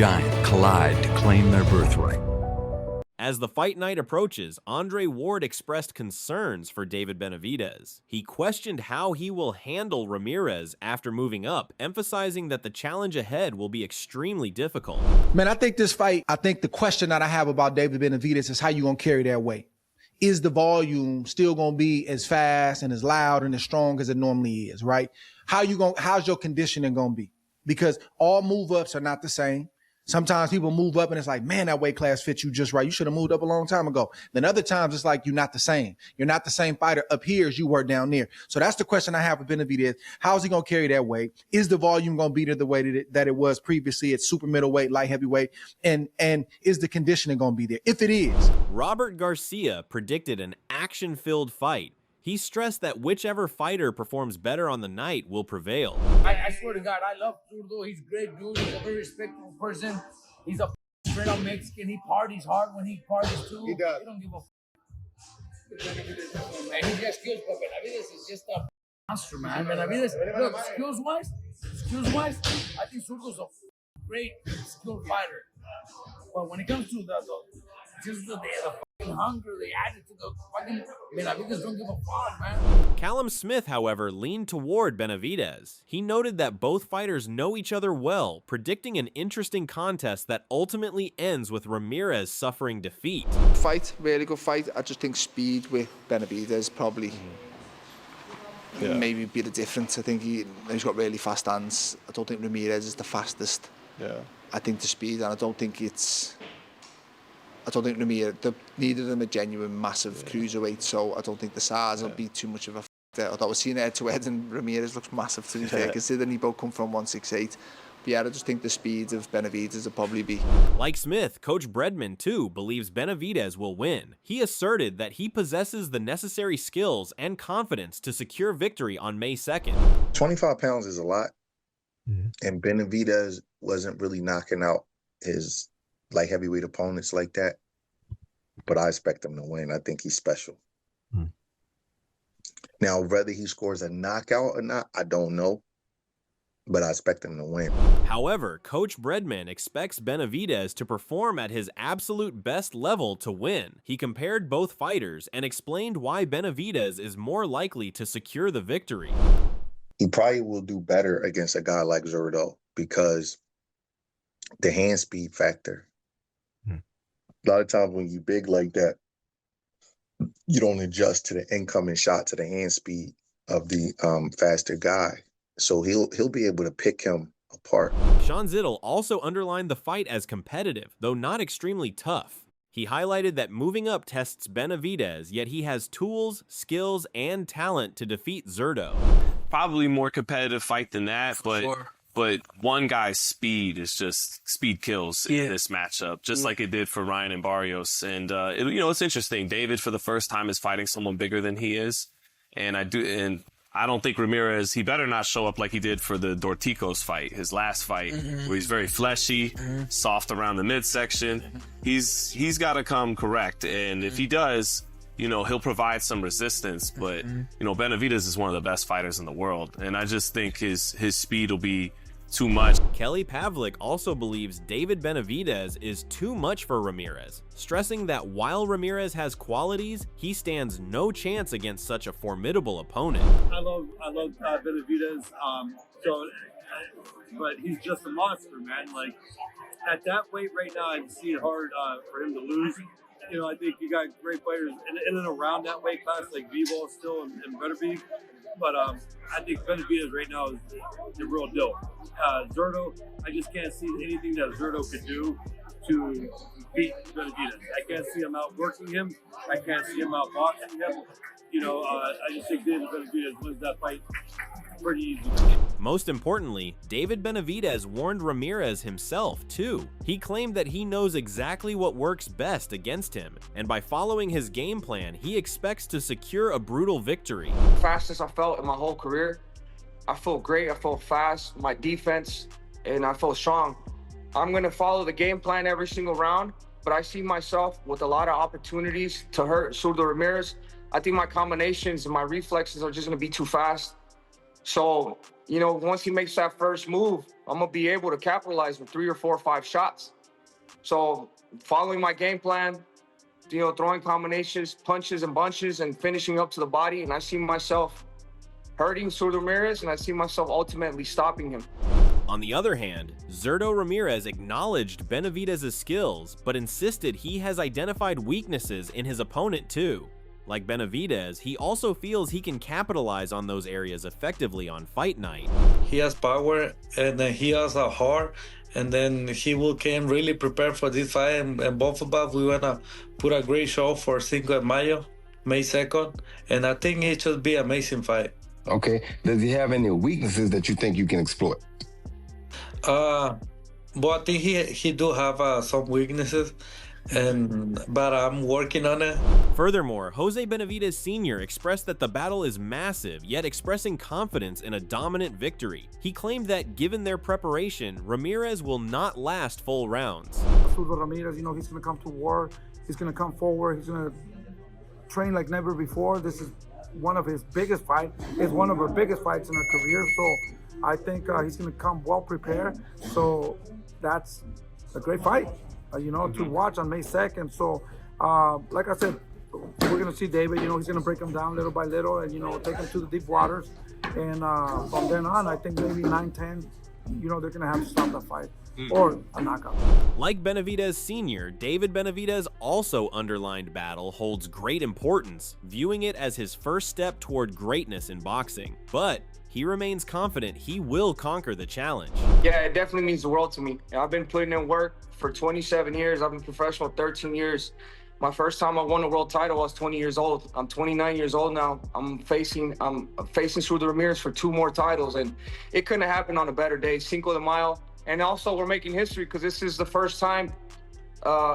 giant collide to claim their birthright. As the fight night approaches, Andre Ward expressed concerns for David Benavidez. He questioned how he will handle Ramirez after moving up, emphasizing that the challenge ahead will be extremely difficult. Man, I think this fight, the question that I have about David Benavidez is how you going to carry that weight. Is the volume still going to be as fast and as loud and as strong as it normally is, right? How's your conditioning going to be? Because all move-ups are not the same. Sometimes people move up and it's like, man, that weight class fits you just right. You should have moved up a long time ago. Then other times it's like, you're not the same. You're not the same fighter up here as you were down there. So that's the question I have with Benavidez. How is he going to carry that weight? Is the volume going to be the way that it was previously at super middleweight, light heavyweight? And is the conditioning going to be there? If it is. Robert Garcia predicted an action-filled fight. He stressed that whichever fighter performs better on the night will prevail. I swear to God, I love Zurdo. He's a great dude. He's a very respectable person. He's a straight-up Mexican. He parties hard when he parties too. He does. He don't give a and he just skills, but Benavidez is just a monster, man. Benavidez, look, skills-wise, I think Zurdo's a great skilled fighter. But when it comes to the fucking hunger they added to the fucking Benavidez don't give a fuck, man. Callum Smith, however, leaned toward Benavidez. He noted that both fighters know each other well, predicting an interesting contest that ultimately ends with Ramirez suffering defeat. Fight, really good fight. I just think speed with Benavidez probably maybe be the difference. I think he's got really fast hands. I don't think Ramirez is the fastest. Yeah. I think the speed, and I don't think Ramirez, neither of them are genuine massive cruiserweight, so I don't think the size will be too much of a factor. Although I was seeing head-to-head and Ramirez looks massive to be fair, considering he both come from 168. But yeah, I just think the speed of Benavidez will probably be. Like Smith, Coach Bredman, too, believes Benavidez will win. He asserted that he possesses the necessary skills and confidence to secure victory on May 2nd. 25 pounds is a lot, and Benavidez wasn't really knocking out his light heavyweight opponents like that, but I expect him to win. I think he's special. Now, whether he scores a knockout or not, I don't know, but I expect him to win. However, Coach Bredman expects Benavidez to perform at his absolute best level to win. He compared both fighters and explained why Benavidez is more likely to secure the victory. He probably will do better against a guy like Zurdo because the hand speed factor. A lot of times when you're big like that, you don't adjust to the incoming shot, to the hand speed of the faster guy. So he'll be able to pick him apart. Sean Zittel also underlined the fight as competitive, though not extremely tough. He highlighted that moving up tests Benavidez, yet he has tools, skills, and talent to defeat Zurdo. Probably more competitive fight than that, but one guy's speed kills in this matchup, just like it did for Ryan and Barrios. And it's interesting. David, for the first time, is fighting someone bigger than he is, and I don't think Ramirez. He better not show up like he did for the Dorticos fight, his last fight, where he's very fleshy, soft around the midsection. He's got to come correct, and if he does, he'll provide some resistance. But Benavidez is one of the best fighters in the world, and I just think his speed will be too much. Kelly Pavlik also believes David Benavidez is too much for Ramirez, stressing that while Ramirez has qualities, he stands no chance against such a formidable opponent. I love Benavidez, but he's just a monster, man. Like, at that weight right now, I see it hard for him to lose. I think you got great fighters in and around that weight class, like Vivo still and Beterbiev. But I think Benavidez right now is the real deal. Zurdo, I just can't see anything that Zurdo could do to beat Benavidez. I can't see him outworking him. I can't see him outboxing him. I just think David Benavidez wins that fight pretty easy. Most importantly, David Benavidez warned Ramirez himself, too. He claimed that he knows exactly what works best against him, and by following his game plan, he expects to secure a brutal victory. Fastest I felt in my whole career. I felt great, I felt fast, my defense, and I felt strong. I'm gonna follow the game plan every single round, but I see myself with a lot of opportunities to hurt Zurdo Ramirez. I think my combinations and my reflexes are just gonna be too fast. So, you know, once he makes that first move, I'm going to be able to capitalize with 3 or 4 or 5 shots. So following my game plan, you know, throwing combinations, punches and bunches, and finishing up to the body. And I see myself hurting Zurdo Ramirez, and I see myself ultimately stopping him. On the other hand, Zurdo Ramirez acknowledged Benavidez' skills, but insisted he has identified weaknesses in his opponent too. Like Benavidez, he also feels he can capitalize on those areas effectively on fight night. He has power, and then he has a heart, and then he came really prepared for this fight, and both of us, we want to put a great show for Cinco de Mayo, May 2nd, and I think it should be an amazing fight. Okay, does he have any weaknesses that you think you can exploit? But I think he do have some weaknesses, but I'm working on it. Furthermore, Jose Benavidez Sr. expressed that the battle is massive, yet expressing confidence in a dominant victory. He claimed that given their preparation, Ramirez will not last full rounds. Zurdo Ramirez, you know, he's going to come to war. He's going to come forward. He's going to train like never before. This is one of his biggest fights. It's one of our biggest fights in our career. So I think he's going to come well prepared. So that's a great fight, you know, to watch on May 2nd. So, like I said, we're going to see David, you know, he's going to break him down little by little and, you know, take him to the deep waters. And from then on, I think maybe 9-10, you know, they're going to have to stop that fight or a knockout. Like Benavidez Sr., David Benavidez also underlined battle holds great importance, viewing it as his first step toward greatness in boxing. But he remains confident he will conquer the challenge. Yeah, it definitely means the world to me. I've been putting in work for 27 years. I've been professional 13 years. My first time I won a world title, I was 20 years old. I'm 29 years old now. I'm facing Zurdo Ramirez for 2 more titles, and it couldn't have happened on a better day. Cinco de Mayo. And also we're making history because this is the first time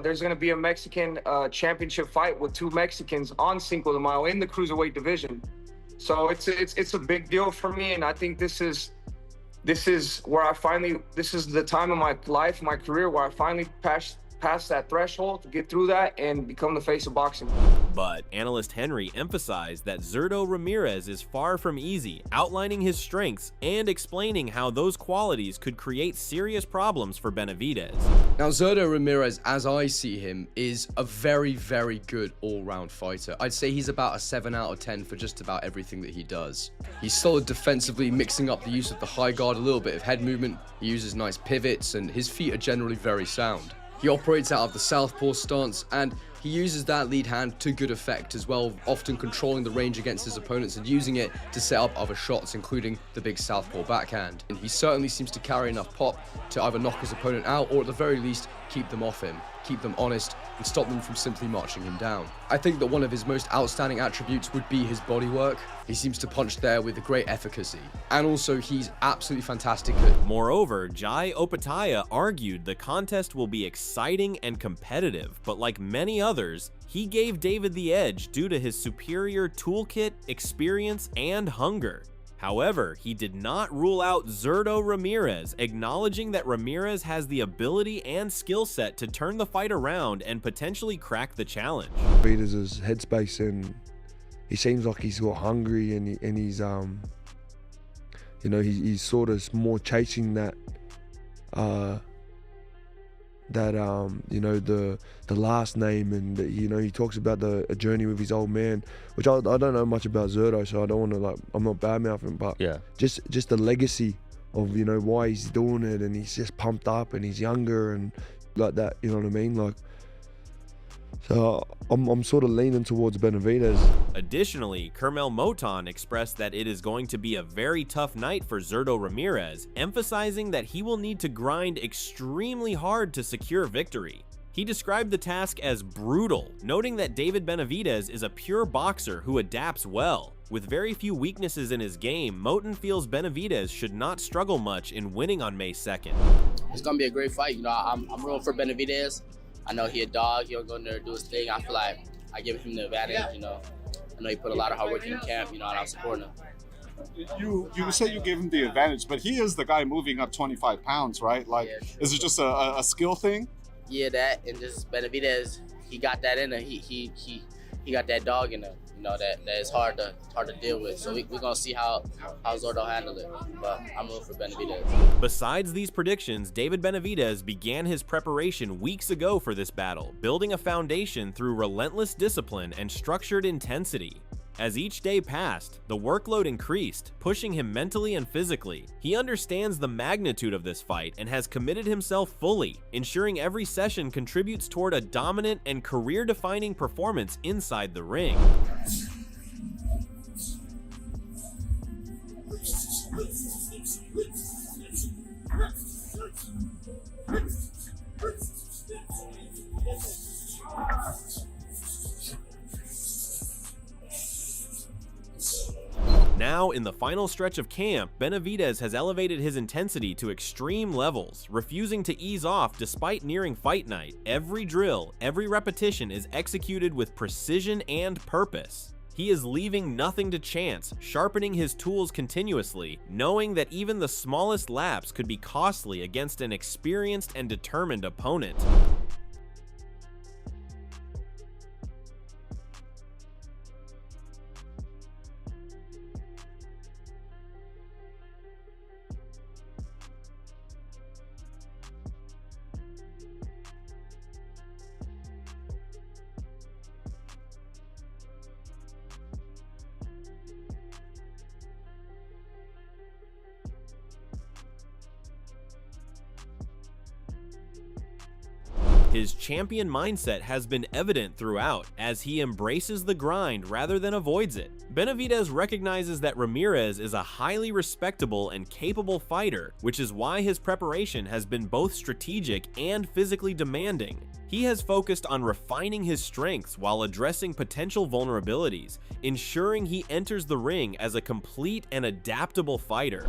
there's going to be a Mexican championship fight with 2 Mexicans on Cinco de Mayo in the cruiserweight division. So it's a big deal for me, and I think this is where this is the time of my life, my career, where I finally pass that threshold to get through that and become the face of boxing. But analyst Henry emphasized that Zurdo Ramirez is far from easy, outlining his strengths and explaining how those qualities could create serious problems for Benavidez. Now, Zurdo Ramirez, as I see him, is a very, very good all-round fighter. I'd say he's about a 7 out of 10 for just about everything that he does. He's solid defensively, mixing up the use of the high guard, a little bit of head movement. He uses nice pivots, and his feet are generally very sound. He operates out of the southpaw stance, and he uses that lead hand to good effect as well, often controlling the range against his opponents and using it to set up other shots, including the big southpaw backhand. And he certainly seems to carry enough pop to either knock his opponent out or at the very least keep them off him, keep them honest, and stop them from simply marching him down. I think that one of his most outstanding attributes would be his body work. He seems to punch there with a great efficacy, and also he's absolutely fantastic at... Moreover, Jai Opataya argued the contest will be exciting and competitive, but like many others, he gave David the edge due to his superior toolkit, experience, and hunger. However, he did not rule out Zurdo Ramirez, acknowledging that Ramirez has the ability and skill set to turn the fight around and potentially crack the challenge. Benavidez's headspace, and he seems like he's got hungry, and he's you know, he's sort of more chasing that you know, the last name, and you know, he talks about a journey with his old man, which I don't know much about Zurdo, so I don't want to, like, I'm not bad-mouthing, but yeah, just the legacy of, you know, why he's doing it, and he's just pumped up and he's younger and like that, you know what I mean? Like, so I'm sort of leaning towards Benavidez. Additionally, Kermel Moton expressed that it is going to be a very tough night for Zurdo Ramirez, emphasizing that he will need to grind extremely hard to secure victory. He described the task as brutal, noting that David Benavidez is a pure boxer who adapts well. With very few weaknesses in his game, Moton feels Benavidez should not struggle much in winning on May 2nd. It's going to be a great fight. You know, I'm rooting for Benavidez. I know he a dog. He'll go in there and do his thing. I feel like I give him the advantage, you know. I know he put a lot of hard work in the camp, you know, and I'm supporting him. You say you gave him the advantage, but he is the guy moving up 25 pounds, right? Like, yeah, is it just a skill thing? Yeah, that, and just Benavidez, he got that in him. He he got that dog in him, you know, that is hard to deal with. So we're gonna see how Zurdo handle it. But I'm rooting for Benavidez. Besides these predictions, David Benavidez began his preparation weeks ago for this battle, building a foundation through relentless discipline and structured intensity. As each day passed, the workload increased, pushing him mentally and physically. He understands the magnitude of this fight and has committed himself fully, ensuring every session contributes toward a dominant and career-defining performance inside the ring. Now, in the final stretch of camp, Benavidez has elevated his intensity to extreme levels, refusing to ease off despite nearing fight night. Every drill, every repetition is executed with precision and purpose. He is leaving nothing to chance, sharpening his tools continuously, knowing that even the smallest lapse could be costly against an experienced and determined opponent. His champion mindset has been evident throughout, as he embraces the grind rather than avoids it. Benavidez recognizes that Ramirez is a highly respectable and capable fighter, which is why his preparation has been both strategic and physically demanding. He has focused on refining his strengths while addressing potential vulnerabilities, ensuring he enters the ring as a complete and adaptable fighter.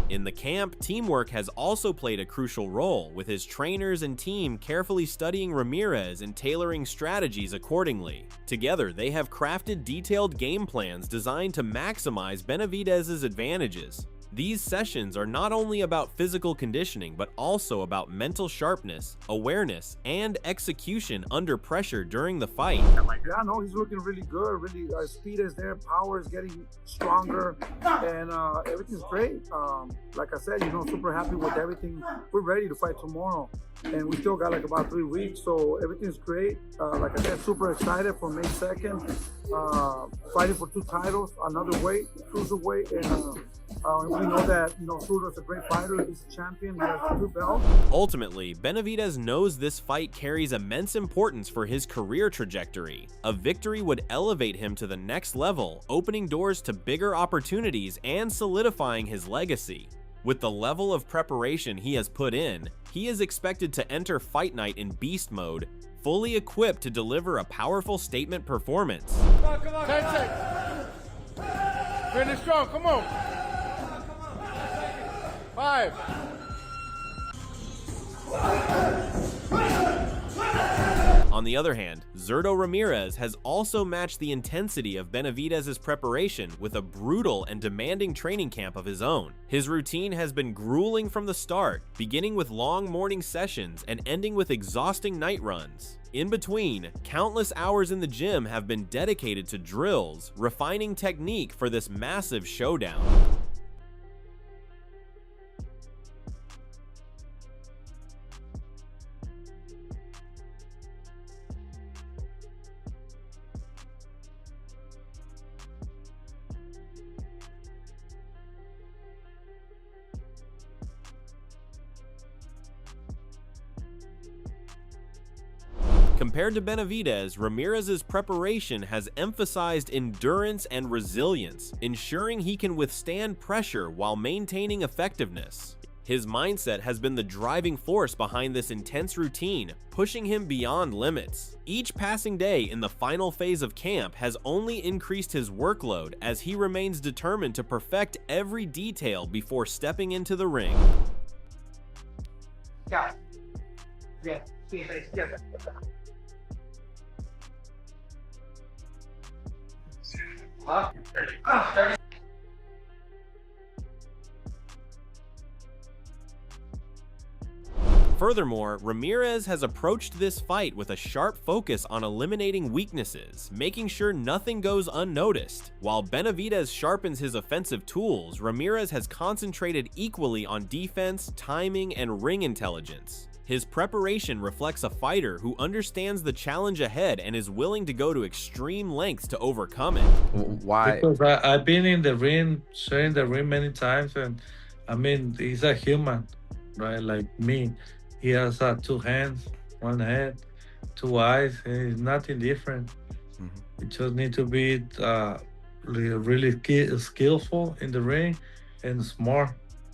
In the camp, teamwork has also played a crucial role, with his trainers and team carefully studying Ramirez and tailoring strategies accordingly. Together, they have crafted detailed game plans designed to maximize Benavidez's advantages. These sessions are not only about physical conditioning, but also about mental sharpness, awareness, and execution under pressure during the fight. Yeah, no, he's looking really good. Really, speed is there, power is getting stronger, and everything's great. Like I said, super happy with everything. We're ready to fight tomorrow, and we still got like about 3 weeks, so everything's great. Like I said, super excited for May 2nd, fighting for 2 titles, another weight, cruiserweight, and we know that, Zurdo's a great fighter. He's a champion. He has 2 belts. Ultimately, Benavidez knows this fight carries immense importance for his career trajectory. A victory would elevate him to the next level, opening doors to bigger opportunities and solidifying his legacy. With the level of preparation he has put in, he is expected to enter Fight Night in beast mode, fully equipped to deliver a powerful statement performance. Come on, 10 seconds. Finish strong, come on. 5. On the other hand, Zurdo Ramirez has also matched the intensity of Benavidez's preparation with a brutal and demanding training camp of his own. His routine has been grueling from the start, beginning with long morning sessions and ending with exhausting night runs. In between, countless hours in the gym have been dedicated to drills, refining technique for this massive showdown. Compared to Benavidez, Ramirez's preparation has emphasized endurance and resilience, ensuring he can withstand pressure while maintaining effectiveness. His mindset has been the driving force behind this intense routine, pushing him beyond limits. Each passing day in the final phase of camp has only increased his workload as he remains determined to perfect every detail before stepping into the ring. Furthermore, Ramirez has approached this fight with a sharp focus on eliminating weaknesses, making sure nothing goes unnoticed. While Benavidez sharpens his offensive tools, Ramirez has concentrated equally on defense, timing, and ring intelligence. His preparation reflects a fighter who understands the challenge ahead and is willing to go to extreme lengths to overcome it. Why? Because I've been in the ring, sharing the ring many times, and I mean, he's a human, right? Like me. He has 2 hands, 1 head, 2 eyes. He's nothing different. You just need to be really skillful in the ring and smart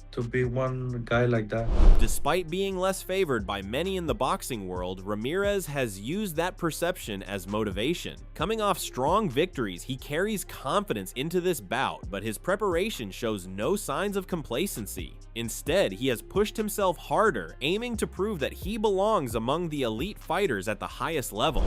to be one guy like that. Despite being less favored by many in the boxing world, Ramirez has used that perception as motivation. Coming off strong victories, he carries confidence into this bout, but his preparation shows no signs of complacency. Instead, he has pushed himself harder, aiming to prove that he belongs among the elite fighters at the highest level.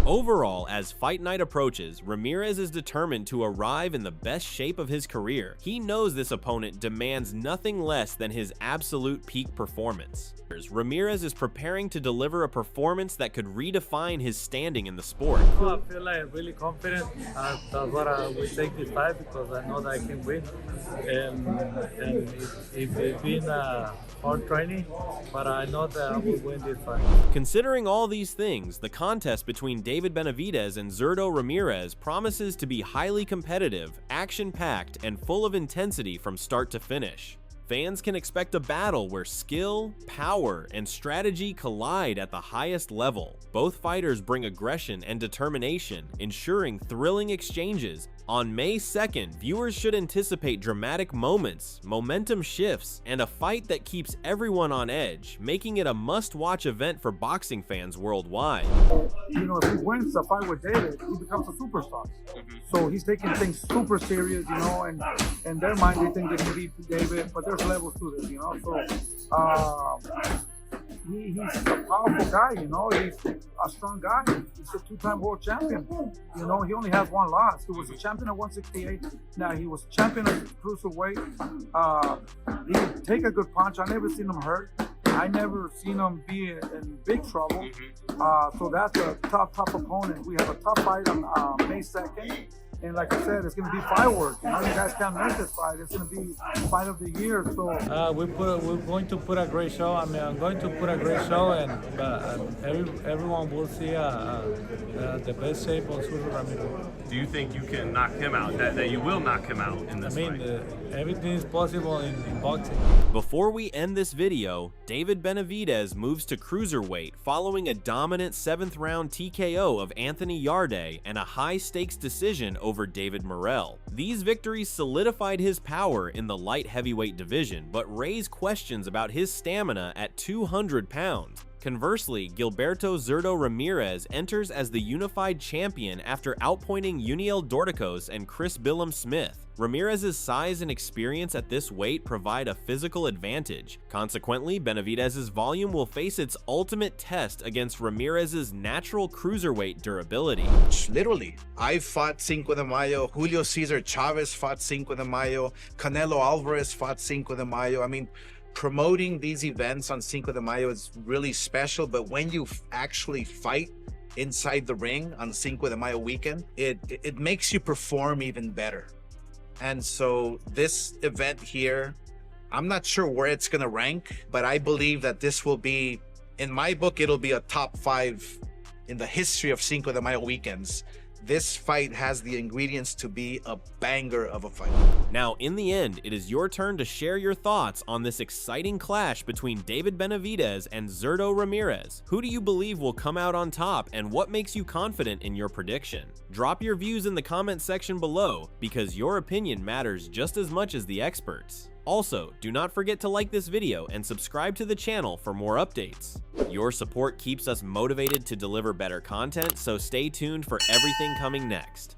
Overall, as fight night approaches, Ramirez is determined to arrive in the best shape of his career. He knows this opponent demands nothing less than his absolute peak performance. Ramirez is preparing to deliver a performance that could redefine his standing in the sport. I feel like really confident. That's what I will take this fight because I know that I can win. And it's been hard training, but I know that I will win this fight. Considering all these things, the contest between David Benavidez and Zurdo Ramirez promises to be highly competitive, action-packed, and full of intensity from start to finish. Fans can expect a battle where skill, power, and strategy collide at the highest level. Both fighters bring aggression and determination, ensuring thrilling exchanges. On May 2nd, viewers should anticipate dramatic moments, momentum shifts, and a fight that keeps everyone on edge, making it a must-watch event for boxing fans worldwide. You know, if he wins a fight with David, he becomes a superstar. So he's taking things super serious, you know, and in their mind they think they can beat David, but there's levels to this, you know. So he's a powerful guy, you know. He's a strong guy. He's a 2-time world champion. You know, he only has 1 loss. He was a champion at 168. Now he was champion at cruiserweight. He can take a good punch. I never seen him hurt. I never seen him be in big trouble. So that's a tough opponent. We have a tough fight on May 2nd. And like I said, it's going to be fireworks. You know, you guys can't miss this fight. It's going to be fight of the year. So we're going to put a great show. I mean, I'm going to put a great show, and everyone will see the best shape of Zurdo Ramirez. Do you think you can knock him out? That you will knock him out in this fight? Everything is possible in boxing. Before we end this video, David Benavidez moves to cruiserweight following a dominant 7th round TKO of Anthony Yarde and a high-stakes decision over David Morrell. These victories solidified his power in the light heavyweight division, but raise questions about his stamina at 200 pounds. Conversely, Gilberto Zurdo Ramirez enters as the unified champion after outpointing Uniel Dorticos and Chris Billum Smith. Ramirez's size and experience at this weight provide a physical advantage. Consequently, Benavidez's volume will face its ultimate test against Ramirez's natural cruiserweight durability. Literally, I fought Cinco de Mayo, Julio Cesar Chavez fought Cinco de Mayo, Canelo Alvarez fought Cinco de Mayo. I mean, promoting these events on Cinco de Mayo is really special, but when you actually fight inside the ring on Cinco de Mayo weekend, it makes you perform even better. And so this event here, I'm not sure where it's going to rank, but I believe that this will be, in my book, it'll be a top 5 in the history of Cinco de Mayo weekends. this fight has the ingredients to be a banger of a fight. Now, in the end, it is your turn to share your thoughts on this exciting clash between David Benavidez and Zurdo Ramirez. Who do you believe will come out on top, and what makes you confident in your prediction? Drop your views in the comment section below, because your opinion matters just as much as the experts. Also, do not forget to like this video and subscribe to the channel for more updates. Your support keeps us motivated to deliver better content, so stay tuned for everything coming next.